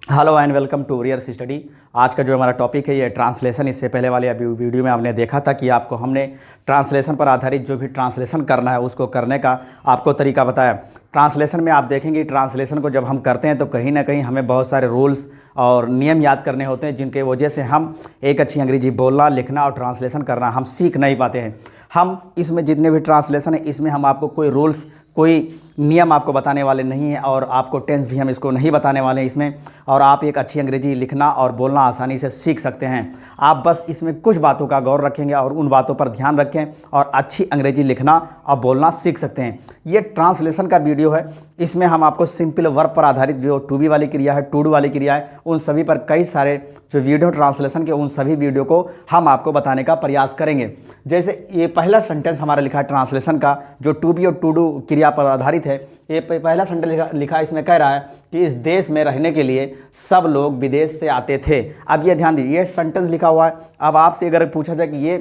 Hello and welcome to रियर्स study. आज का जो हमारा टॉपिक है ये ट्रांसलेशन। इससे पहले वाले अभी वीडियो में आपने देखा था कि आपको हमने ट्रांसलेशन पर आधारित जो भी ट्रांसलेशन करना है उसको करने का आपको तरीका बताया। ट्रांसलेशन में आप देखेंगे ट्रांसलेशन को जब हम करते हैं तो कहीं ना कहीं हमें बहुत सारे रूल्स और नियम याद करने होते हैं, जिनके वजह से हम एक अच्छी अंग्रेजी बोलना, लिखना और ट्रांसलेशन करना हम सीख नहीं पाते हैं। हम इसमें जितने भी ट्रांसलेशन है इसमें हम आपको कोई रूल्स, कोई नियम आपको बताने वाले नहीं हैं और आपको टेंस भी हम इसको नहीं बताने वाले हैं इसमें, और आप एक अच्छी अंग्रेजी लिखना और बोलना आसानी से सीख सकते हैं। आप बस इसमें कुछ बातों का गौर रखेंगे और उन बातों पर ध्यान रखें और अच्छी अंग्रेजी लिखना और बोलना सीख सकते हैं। ये ट्रांसलेशन का वीडियो है। इसमें हम आपको सिंपल वर्ब पर आधारित जो टू बी वाली क्रिया है, टू डू वाली क्रिया है, उन सभी पर कई सारे जो वीडियो ट्रांसलेशन के उन सभी वीडियो को हम आपको बताने का प्रयास करेंगे। जैसे ये पहला सेंटेंस हमारा लिखा है ट्रांसलेशन का, जो टू बी और टू डू क्रिया पर आधारित है। ये पहला सेंटेंस लिखा है, इसमें कह रहा है कि इस देश में रहने के लिए सब लोग विदेश से आते थे। अब ये ध्यान दीजिए, ये सेंटेंस लिखा हुआ है। अब आपसे अगर पूछा जाए कि ये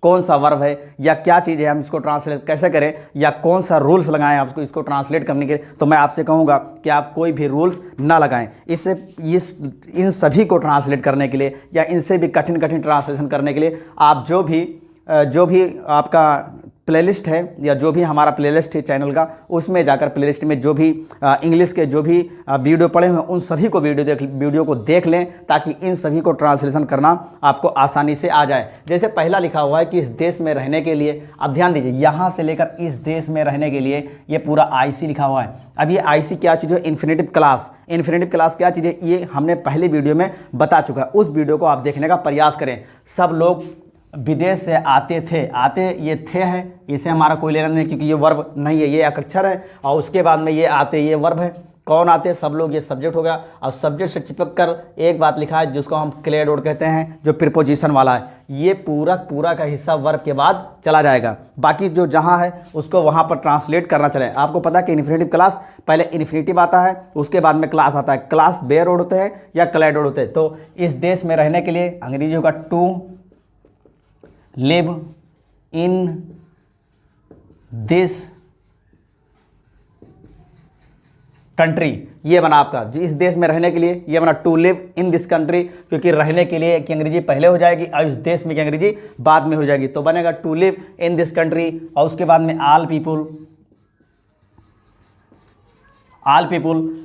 कौन सा वर्ब है या क्या चीज़ है, हम इसको ट्रांसलेट कैसे करें या कौन सा रूल्स लगाएं आपको इसको ट्रांसलेट करने के, तो मैं आपसे कहूँगा कि आप कोई भी रूल्स ना लगाएं। इससे इन सभी को ट्रांसलेट करने के लिए या इनसे भी कठिन ट्रांसलेशन करने के लिए आप जो भी आपका प्लेलिस्ट है या जो भी हमारा प्लेलिस्ट है चैनल का, उसमें जाकर प्लेलिस्ट में जो भी इंग्लिश के जो भी वीडियो पड़े हुए हैं उन सभी को वीडियो को देख लें, ताकि इन सभी को ट्रांसलेशन करना आपको आसानी से आ जाए। जैसे पहला लिखा हुआ है कि इस देश में रहने के लिए, अब ध्यान दीजिए यहाँ से लेकर इस देश में रहने के लिए ये पूरा आईसी लिखा हुआ है। अब ये आईसी क्या चीज़ है? Infinitive class. इन्फिनेटिव क्लास क्या चीज़ है ये हमने पहले वीडियो में बता चुका है। उस वीडियो को आप देखने का प्रयास करें। सब लोग विदेश से आते थे, आते ये थे है, इसे हमारा कोई लेना नहीं क्योंकि ये वर्ब नहीं है, ये एक अक्षर है। और उसके बाद में ये आते, ये वर्ब है। कौन आते? सब लोग, ये सब्जेक्ट हो गया। और सब्जेक्ट से चिपक कर एक बात लिखा है जिसको हम क्लेड वर्ड कहते हैं, जो प्रीपोजिशन वाला है। ये पूरा का हिस्सा वर्ब के बाद चला जाएगा। बाकी जो जहाँ है उसको वहाँ पर ट्रांसलेट करना चले। आपको पता है कि इन्फिनेटिव क्लास पहले इन्फिनेटिव आता है, उसके बाद में क्लास आता है। क्लास बेयर वर्ड होते हैं या क्लेड वर्ड होते हैं। तो इस देश में रहने के लिए अंग्रेजी होगा to live in this country. ये बना आपका इस देश में रहने के लिए, ये बना to live in this country, क्योंकि रहने के लिए की अंग्रेजी पहले हो जाएगी और इस देश में की अंग्रेजी बाद में हो जाएगी। तो बनेगा to live in this country. और उसके बाद में ऑल पीपुल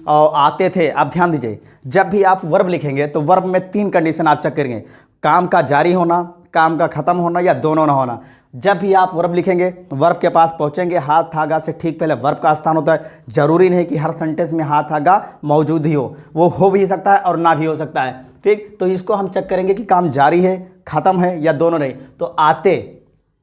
और आते थे। अब ध्यान दीजिए, जब भी आप वर्ब लिखेंगे तो वर्ब में तीन कंडीशन आप चेक करेंगे: काम का जारी होना, काम का खत्म होना या दोनों ना होना। जब भी आप वर्ब लिखेंगे, वर्ब के पास पहुंचेंगे, हाथ थागा से ठीक पहले वर्ब का स्थान होता है। जरूरी नहीं कि हर सेंटेंस में हाथ थागा मौजूद ही वो हो भी सकता है और ना भी हो सकता है। ठीक, तो इसको हम चेक करेंगे कि काम जारी है, खत्म है या दोनों नहीं। तो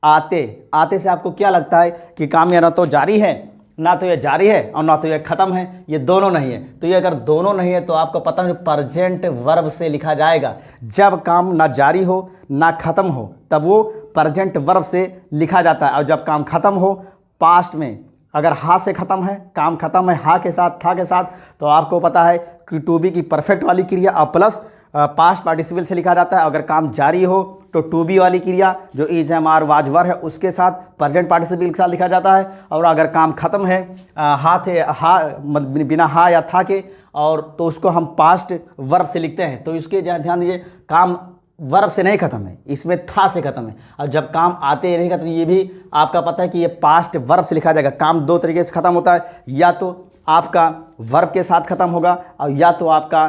आते से आपको क्या लगता है कि काम या ना तो जारी है, ना तो ये जारी है और ना तो ये खत्म है, ये दोनों नहीं है। तो ये अगर दोनों नहीं है तो आपको पता है प्रेजेंट वर्ब से लिखा जाएगा। जब काम ना जारी हो ना खत्म हो तब वो प्रेजेंट वर्ब से लिखा जाता है। और जब काम खत्म हो, पास्ट में अगर हा से खत्म है, काम खत्म है हा के साथ, था के साथ, तो आपको पता है कि टू बी की परफेक्ट वाली क्रिया और प्लस पास्ट पार्टिसिपल से लिखा जाता है। अगर काम जारी हो तो टू बी वाली क्रिया जो is am are was were है उसके साथ प्रेजेंट पार्टिसिपल के साथ लिखा जाता है। और अगर काम खत्म है बिना हा या था के, और तो उसको हम पास्ट वर्ब से लिखते हैं। तो इसके ध्यान दीजिए, काम वर्ब से नहीं खत्म है, इसमें था से खत्म है। और जब काम आते रहेगा तो ये भी आपका पता है कि ये पास्ट वर्ब से लिखा जाएगा। काम दो तरीके से खत्म होता है, या तो आपका वर्ब के साथ खत्म होगा और या तो आपका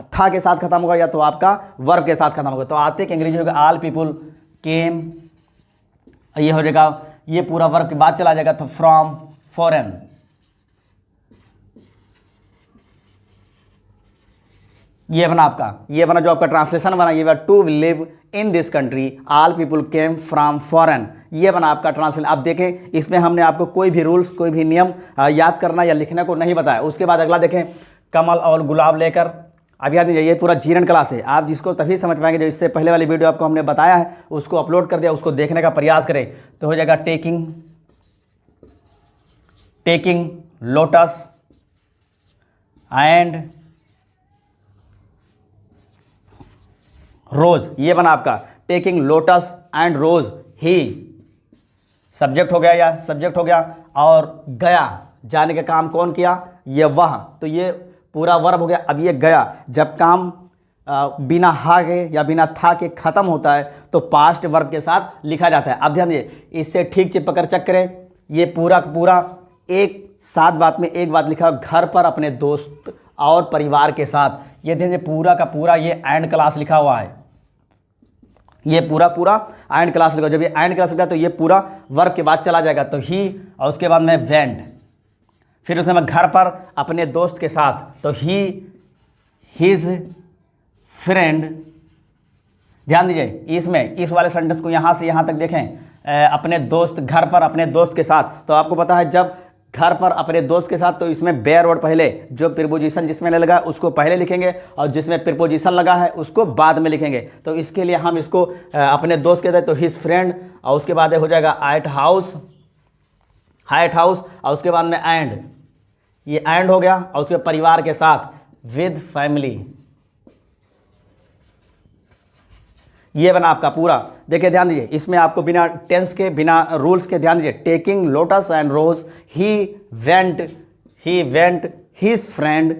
था के साथ खत्म होगा या तो आपका वर्ब के साथ खत्म होगा। तो आते की अंग्रेजी होगा ऑल पीपुल केम, ये हो जाएगा, ये पूरा वर्ब के बाद चला जाएगा तो फ्रॉम फॉरेन। ये बना आपका, ये बना जो आपका ट्रांसलेशन बना, ये बना to live in this country all people came from foreign. ये बना आपका ट्रांसलेशन। अब देखें, इसमें हमने आपको कोई भी रूल्स, कोई भी नियम याद करना या लिखने को नहीं बताया। उसके बाद अगला देखें, कमल और गुलाब लेकर। अब याद दीजिए, ये पूरा जीरण क्लास है। आप जिसको तभी समझ पाएंगे जो इससे पहले वाली वीडियो आपको हमने बताया है उसको अपलोड कर दिया, उसको देखने का प्रयास करें। तो हो जाएगा टेकिंग लोटस एंड रोज। ये बना आपका taking lotus and rose. He subject हो गया या सब्जेक्ट हो गया, और गया, जाने का काम कौन किया? ये वह। तो ये पूरा वर्ब हो गया। अब ये गया, जब काम बिना हा के या बिना था के ख़त्म होता है तो पास्ट वर्ब के साथ लिखा जाता है। अब ध्यान दीजिए, इससे ठीक चिपक कर चेक करें, ये पूरा का पूरा एक सात बात में एक बात लिखा, घर पर अपने दोस्त और परिवार के साथ। ये ध्यान दीजिए, पूरा का पूरा ये एंड क्लास लिखा हुआ है, ये पूरा पूरा एंड क्लास लिखा। जब ये एंड क्लास लिखा तो ये पूरा वर्ब के बाद चला जाएगा, तो ही, और उसके बाद में वेंट, फिर उसमें मैं घर पर अपने दोस्त के साथ, तो ही, हिज फ्रेंड। ध्यान दीजिए, इसमें इस वाले सेंटेंस को यहाँ से यहाँ तक देखें, अपने दोस्त, घर पर अपने दोस्त के साथ, तो आपको पता है जब घर पर अपने दोस्त के साथ तो इसमें बेयर वर्ड पहले, जो प्रीपोजिशन जिसमें लगा उसको पहले लिखेंगे और जिसमें प्रीपोजिशन लगा है उसको बाद में लिखेंगे। तो इसके लिए हम इसको अपने दोस्त के साथ तो हिज फ्रेंड, और उसके बाद हो जाएगा एट हाउस, और उसके बाद में एंड, ये एंड हो गया, और उसके परिवार के साथ विद फैमिली। ये बना आपका पूरा। देखिए ध्यान दीजिए, इसमें आपको बिना टेंस के, बिना रूल्स के, ध्यान दीजिए, taking lotus and rose, he went, his friend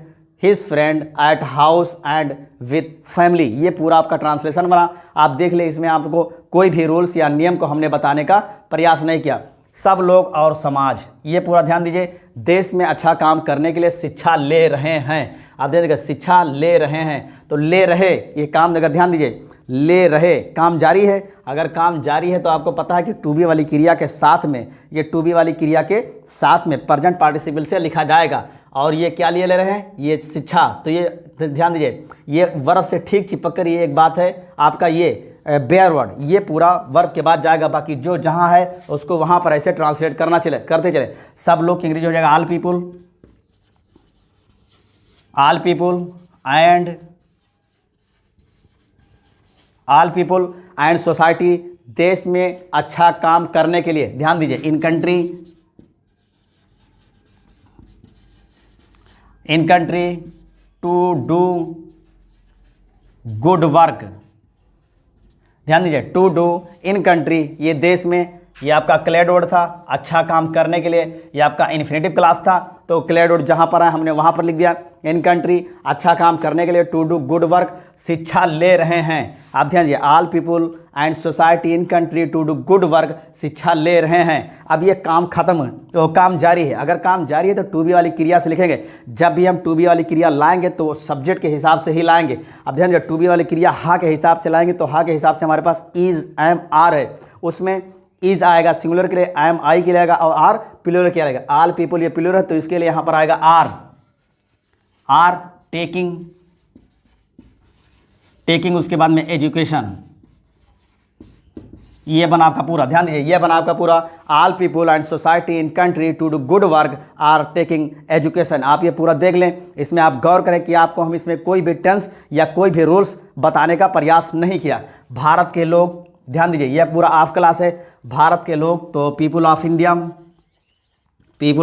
at house and with family. ये पूरा आपका ट्रांसलेशन बना। आप देख ले, इसमें आपको कोई भी रूल्स या नियम को हमने बताने का प्रयास नहीं किया। सब लोग और समाज, ये पूरा ध्यान दीजिए, देश में अच्छा काम करने के लिए शिक्षा ले रहे हैं। आप देखिएगा, शिक्षा ले रहे हैं, तो ले रहे, ये काम देखा, ध्यान दीजिए, ले रहे, काम जारी है। अगर काम जारी है तो आपको पता है कि टू बी वाली क्रिया के साथ में, ये टू बी वाली क्रिया के साथ में प्रेजेंट पार्टिसिपल से लिखा जाएगा। और ये क्या लिए ले रहे हैं, ये शिक्षा। तो ये ध्यान दीजिए, ये वर्ब से ठीक चिपक कर ये एक बात है आपका, ये बेयर वर्ड, ये पूरा वर्ब के बाद जाएगा, बाकी जो जहाँ है उसको वहाँ पर ऐसे ट्रांसलेट करते चले। सब लोग की इंग्लिश हो जाएगा ऑल पीपुल एंड सोसाइटी, देश में अच्छा काम करने के लिए। ध्यान दीजिए, in country to do good work. ध्यान दीजिए, टू डू इन कंट्री, ये देश में, ये आपका क्लेड वर्ड था, अच्छा काम करने के लिए, ये आपका इन्फिनेटिव क्लास था, तो क्लेड वर्ड जहाँ पर है हमने वहाँ पर लिख दिया। इन कंट्री, अच्छा काम करने के लिए, टू डू गुड वर्क, शिक्षा ले रहे हैं। आप ध्यान दीजिए, all people and society in country to do good work, शिक्षा ले रहे हैं। अब ये काम खत्म है तो काम जारी है। अगर काम जारी है तो टू बी वाली क्रिया से लिखेंगे। जब भी हम टू बी वाली क्रिया लाएंगे तो सब्जेक्ट के हिसाब से ही लाएंगे। अब ध्यान दीजिए, टू बी वाली क्रिया हा के हिसाब से लाएंगे तो हा के हिसाब से हमारे पास इज, एम, आर है। उसमें इज आएगा सिंगुलर के लिए, एम आई के लिए आएगा, और आर प्लूरल के लिए आएगा। ऑल पीपल ये प्लूरल है तो इसके लिए यहाँ पर आएगा आर टेकिंग, उसके बाद में एजुकेशन। ये बना आपका पूरा, ध्यान दीजिए, ये बना आपका पूरा, all people and society in country to do good work are taking education. आप ये पूरा देख लें, इसमें आप गौर करें कि आपको हम इसमें कोई भी टेंस या कोई भी रूल्स बताने का प्रयास नहीं किया। भारत के लोग, ध्यान दीजिए, यह पूरा ऑफ क्लास है। भारत के लोग तो पीपुल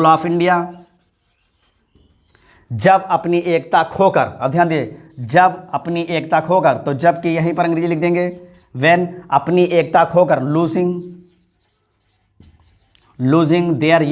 ऑफ इंडिया जब अपनी एकता खोकर, अब ध्यान दीजिए, जब अपनी एकता खोकर, तो जब कि यहीं पर अंग्रेजी लिख देंगे, व्हेन, अपनी एकता खोकर, लूजिंग देयर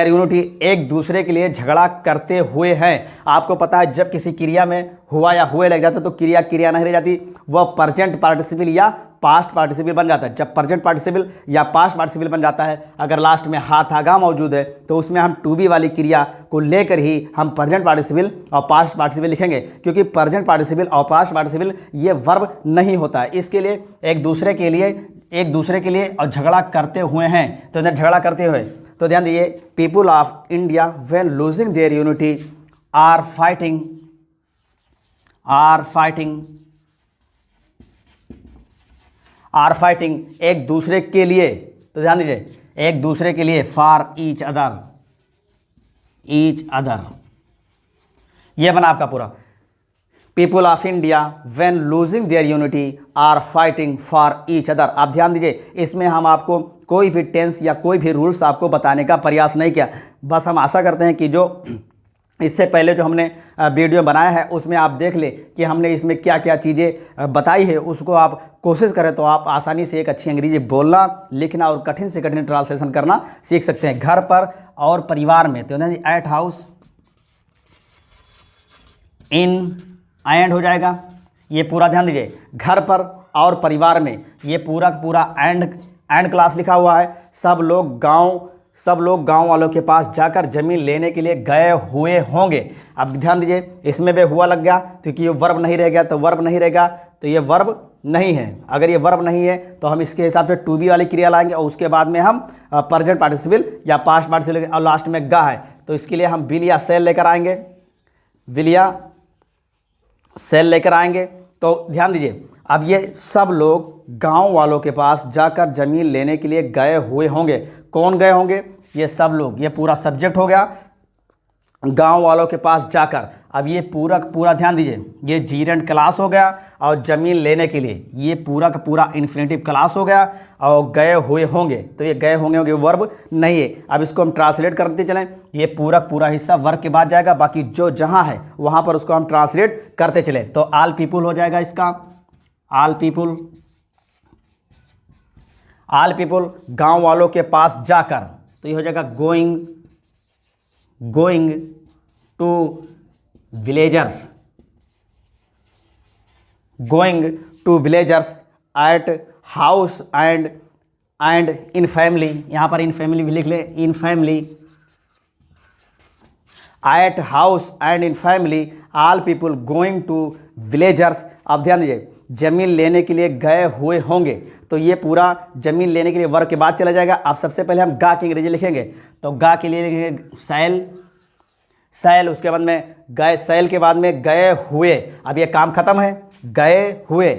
यूनिटी, एक दूसरे के लिए झगड़ा करते हुए हैं। आपको पता है जब किसी क्रिया में हुआ या हुए लग जाता है तो क्रिया नहीं रह जाती, वह प्रेजेंट पार्टिसिपल या पास्ट पार्टिसिपल बन जाता है। जब प्रेजेंट पार्टिसिपल या पास्ट पार्टिसिपल बन जाता है, अगर लास्ट में हा था गा मौजूद है तो उसमें हम टू बी वाली क्रिया को लेकर ही हम प्रेजेंट पार्टिसिपल और पास्ट पार्टिसिपल लिखेंगे, क्योंकि प्रेजेंट पार्टिसिपल और पास्ट पार्टिसिपल ये वर्ब नहीं होता है। इसके लिए एक दूसरे के लिए और झगड़ा करते हुए हैं, तो इधर झगड़ा करते हुए, तो ध्यान दीजिए, people of India when losing their unity are fighting एक दूसरे के लिए, तो ध्यान दीजिए, एक दूसरे के लिए, फॉर ईच अदर, ये बना आपका पूरा, people of India when losing their unity are fighting for each other. आप ध्यान दीजिए, इसमें हम आपको कोई भी टेंस या कोई भी रूल्स आपको बताने का प्रयास नहीं किया। बस हम आशा करते हैं कि जो इससे पहले जो हमने वीडियो बनाया है उसमें आप देख ले कि हमने इसमें क्या क्या चीज़ें बताई है, उसको आप कोशिश करें तो आप आसानी से एक अच्छी अंग्रेजी बोलना, लिखना और कठिन से कठिन ट्रांसलेशन करना सीख सकते हैं। घर पर और परिवार में, तो एट हाउस, इन, एंड हो जाएगा, ये पूरा ध्यान दीजिए। घर पर और परिवार में, ये पूरा पूरा एंड क्लास लिखा हुआ है। सब लोग गांव वालों के पास जाकर ज़मीन लेने के लिए गए हुए होंगे। अब ध्यान दीजिए, इसमें भी हुआ लग गया क्योंकि ये वर्ब नहीं रह गया, तो वर्ब नहीं रहेगा, तो ये वर्ब नहीं है। अगर ये वर्ब नहीं है तो हम इसके हिसाब से टू बी वाली क्रिया लाएंगे और उसके बाद में हम प्रेजेंट पार्टिसिपल या पास्ट पार्टिसिपल और लास्ट में गा है, तो इसके लिए हम विल या सेल लेकर आएंगे, विल या सेल लेकर आएंगे। तो ध्यान दीजिए, अब ये सब लोग गांव वालों के पास जाकर ज़मीन लेने के लिए गए हुए होंगे। कौन गए होंगे? ये सब लोग। ये पूरा सब्जेक्ट हो गया, गांव वालों के पास जाकर। अब ये पूरा ध्यान दीजिए, ये जीरेंट क्लास हो गया और ज़मीन लेने के लिए ये पूरा का पूरा इन्फिनेटिव क्लास हो गया और गए हुए होंगे, तो ये गए होंगे वर्ब नहीं है। अब इसको हम ट्रांसलेट करते चलें, ये पूरा हिस्सा वर्ब के बाद जाएगा, बाकी जो जहाँ है वहाँ पर उसको हम ट्रांसलेट करते चलें। तो ऑल पीपुल हो जाएगा इसका, ऑल पीपुल गांव वालों के पास जाकर, तो ये हो जाएगा going to villagers, at house and in family. यहाँ पर इन फैमिली भी लिख ले, in family, at house and in family all people going to villagers. अब ध्यान दीजिए, ज़मीन लेने के लिए गए हुए होंगे, तो ये पूरा ज़मीन लेने के लिए वर्ब के बाद चला जाएगा। अब सबसे पहले हम गा की अंग्रेजी लिखेंगे, तो गा के लिए लिखेंगे सैल, उसके बाद में गए, सैल के बाद में गए हुए। अब ये काम खत्म है, गए हुए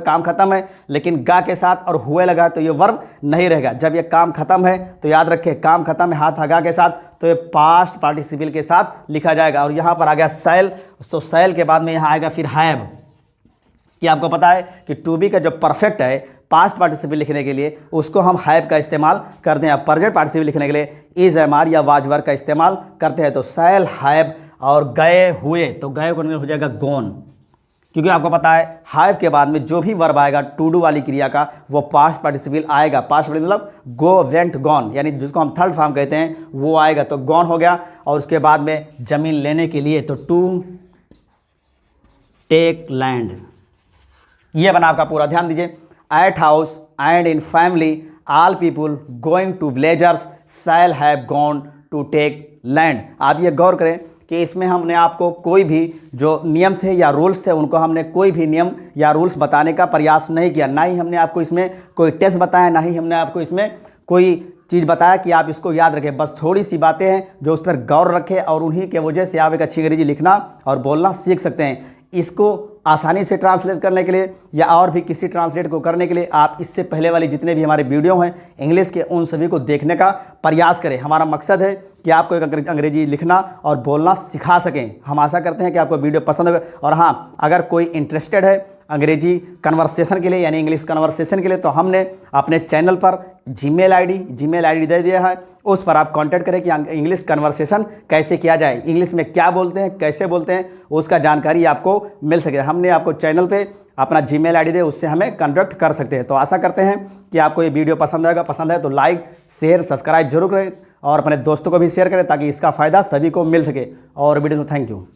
काम खत्म है, लेकिन गा के साथ और हुए लगा तो ये वर्ब नहीं रहेगा। जब ये काम खत्म है तो याद रखें, काम खत्म है हाथ हगा के साथ, तो ये पास्ट पार्टिसिपल के साथ लिखा जाएगा। और यहाँ पर आ गया सैल, तो सैल के बाद में यहाँ आएगा फिर हैव। कि आपको पता है कि टू बी का जो परफेक्ट है पास्ट पार्टिसिपल लिखने के लिए उसको हम हैव का इस्तेमाल करते हैं, प्रेजेंट पार्टिसिपल लिखने के लिए इज एम आर या वाज वर का इस्तेमाल करते हैं। तो सैल, हैव और गए हुए, तो गए को हो जाएगा गोन, क्योंकि आपको पता है हैव के बाद में जो भी वर्ब आएगा टू डू वाली क्रिया का वो पास्ट पार्टिसिपल आएगा। पास्ट मतलब गो, वेंट, गॉन, यानी जिसको हम थर्ड फॉर्म कहते हैं वो आएगा, तो गॉन हो गया। और उसके बाद में ज़मीन लेने के लिए, तो टू टेक लैंड, ये बना आपका पूरा। ध्यान दीजिए, at house and in family all people going to villagers shall have gone to take land. आप ये गौर करें कि इसमें हमने आपको कोई भी जो नियम थे या रूल्स थे उनको हमने कोई भी नियम या रूल्स बताने का प्रयास नहीं किया, ना ही हमने आपको इसमें कोई टेस्ट बताया, ना ही हमने आपको इसमें कोई चीज़ बताया कि आप इसको याद रखें। बस थोड़ी सी बातें हैं जो उस पर गौर रखें और उन्हीं के वजह से आप एक अच्छी अंग्रेजी लिखना और बोलना सीख सकते हैं। इसको आसानी से ट्रांसलेट करने के लिए या और भी किसी ट्रांसलेट को करने के लिए आप इससे पहले वाली जितने भी हमारे वीडियो हैं इंग्लिश के उन सभी को देखने का प्रयास करें। हमारा मकसद है कि आपको एक अंग्रेजी लिखना और बोलना सिखा सकें। हम आशा करते हैं कि आपको वीडियो पसंद होगा। और हाँ, अगर कोई इंटरेस्टेड है अंग्रेजी कन्वर्सेशन के लिए यानी इंग्लिश कन्वर्सेशन के लिए, तो हमने अपने चैनल पर जीमेल आईडी दे दिया है, उस पर आप कांटेक्ट करें कि इंग्लिश कन्वर्सेशन कैसे किया जाए, इंग्लिश में क्या बोलते हैं, कैसे बोलते हैं, उसका जानकारी आपको मिल सके। हमने आपको चैनल पे अपना जीमेल आईडी दे, उससे हमें कांटेक्ट कर सकते हैं। तो आशा करते हैं कि आपको ये वीडियो पसंद आएगा। पसंद है तो लाइक, शेयर, सब्सक्राइब जरूर करें और अपने दोस्तों को भी शेयर करें ताकि इसका फ़ायदा सभी को मिल सके। और वीडियो में थैंक यू।